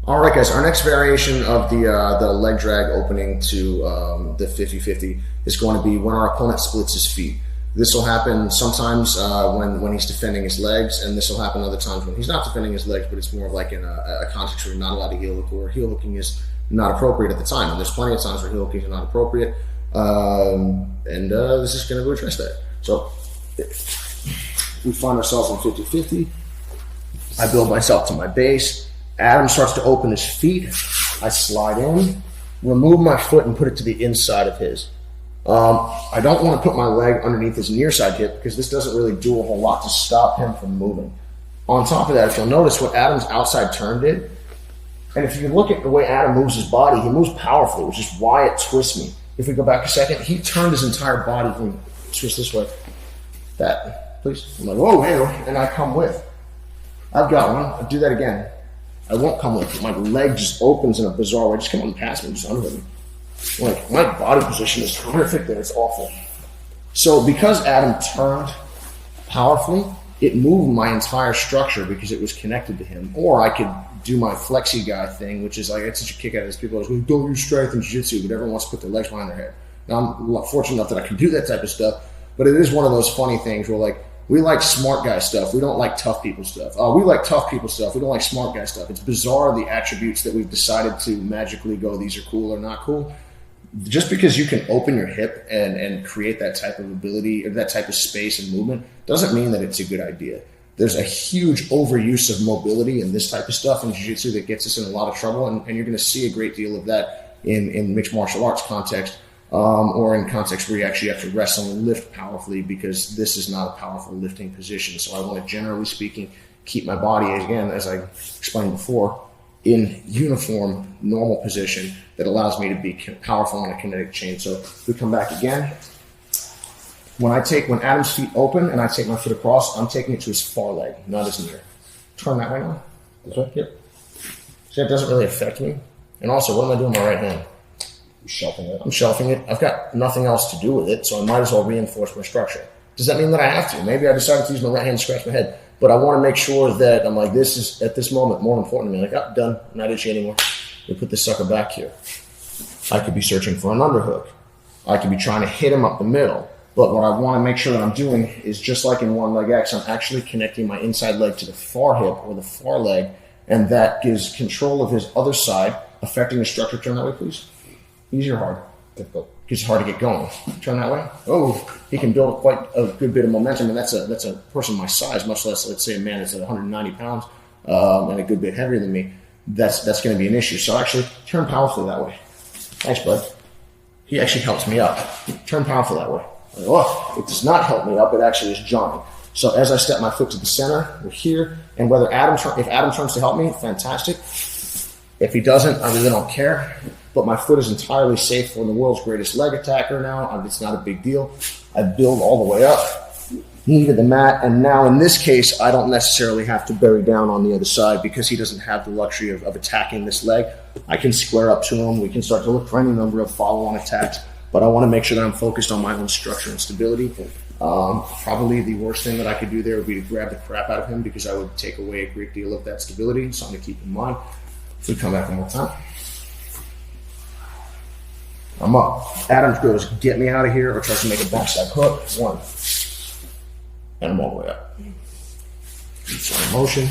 All right, guys, our next variation of the leg drag opening to the 50-50 is going to be when our opponent splits his feet. This will happen sometimes when he's defending his legs, and this will happen other times when he's not defending his legs, but it's more of like in a context where you're not allowed to heel hook, or heel hooking is not appropriate at the time. And there's plenty of times where heel hooking is not appropriate, and this is going to address that. So we find ourselves in 50-50. I build myself to my base. Adam starts to open his feet. I slide in, remove my foot, and put it to the inside of his. I don't want to put my leg underneath his near side hip because this doesn't really do a whole lot to stop him from moving. On top of that, if you'll notice what Adam's outside turn did, and if you look at the way Adam moves his body, he moves powerfully, which is why it twists me. If we go back a second, he turned his entire body from twist this way. That, please. I'm like, whoa, hey, and I come with. I've got one. I'll do that again. I won't come with it. My leg just opens in a bizarre way. Just come on past me, just under me. Like, my body position is horrific there. It's awful. So because Adam turned powerfully, it moved my entire structure because it was connected to him. Or I could do my flexi guy thing, which is like, I get such a kick out of this. People are like, don't use strength in jiu-jitsu, but everyone wants to put their legs behind their head. Now, I'm fortunate enough that I can do that type of stuff, but it is one of those funny things where, like, we like smart guy stuff. We don't like tough people stuff. We like tough people stuff. We don't like smart guy stuff. It's bizarre, the attributes that we've decided to magically go, these are cool or not cool. Just because you can open your hip and create that type of ability or that type of space and movement doesn't mean that it's a good idea. There's a huge overuse of mobility and this type of stuff in jiu-jitsu that gets us in a lot of trouble, and you're going to see a great deal of that in mixed martial arts context. Or in context where you actually have to wrestle and lift powerfully, because this is not a powerful lifting position. So I want to, generally speaking, keep my body, again, as I explained before, in uniform, normal position that allows me to be powerful on a kinetic chain. So we come back again. When Adam's feet open and I take my foot across, I'm taking it to his far leg, not his near. Turn that way now. This way? Yep. See, that doesn't really affect me. And also, what am I doing with my right hand? Shelving it. I'm shelving it. I've got nothing else to do with it, so I might as well reinforce my structure. Does that mean that I have to? Maybe I decided to use my right hand to scratch my head, but I want to make sure that I'm like, this is, at this moment, more important to me. Like, oh, done. I'm not itchy anymore. We put this sucker back here. I could be searching for an underhook. I could be trying to hit him up the middle. But what I want to make sure that I'm doing is, just like in one leg X, I'm actually connecting my inside leg to the far hip or the far leg, and that gives control of his other side, affecting the structure. Turn that way, please. Easy or hard? Difficult. It's hard to get going. Turn that way. Oh, he can build quite a good bit of momentum, and that's a person my size, much less, let's say, a man that's at 190 pounds and a good bit heavier than me. That's going to be an issue. So actually, turn powerfully that way. Thanks, bud. He actually helps me up. Turn powerfully that way. Oh, it does not help me up. It actually is jarring. So as I step my foot to the center, we're here, and if Adam turns to help me, fantastic. If he doesn't, I really don't care. But my foot is entirely safe for the world's greatest leg attacker now. It's not a big deal. I build all the way up, knee to the mat, and now in this case, I don't necessarily have to bury down on the other side because he doesn't have the luxury of attacking this leg. I can square up to him. We can start to look for any number of follow-on attacks, but I want to make sure that I'm focused on my own structure and stability. Probably the worst thing that I could do there would be to grab the crap out of him, because I would take away a great deal of that stability, something to keep in mind. So we come back one more time. I'm up. Adam goes, get me out of here, or tries to make a backside hook. One. And I'm all the way up. Motion.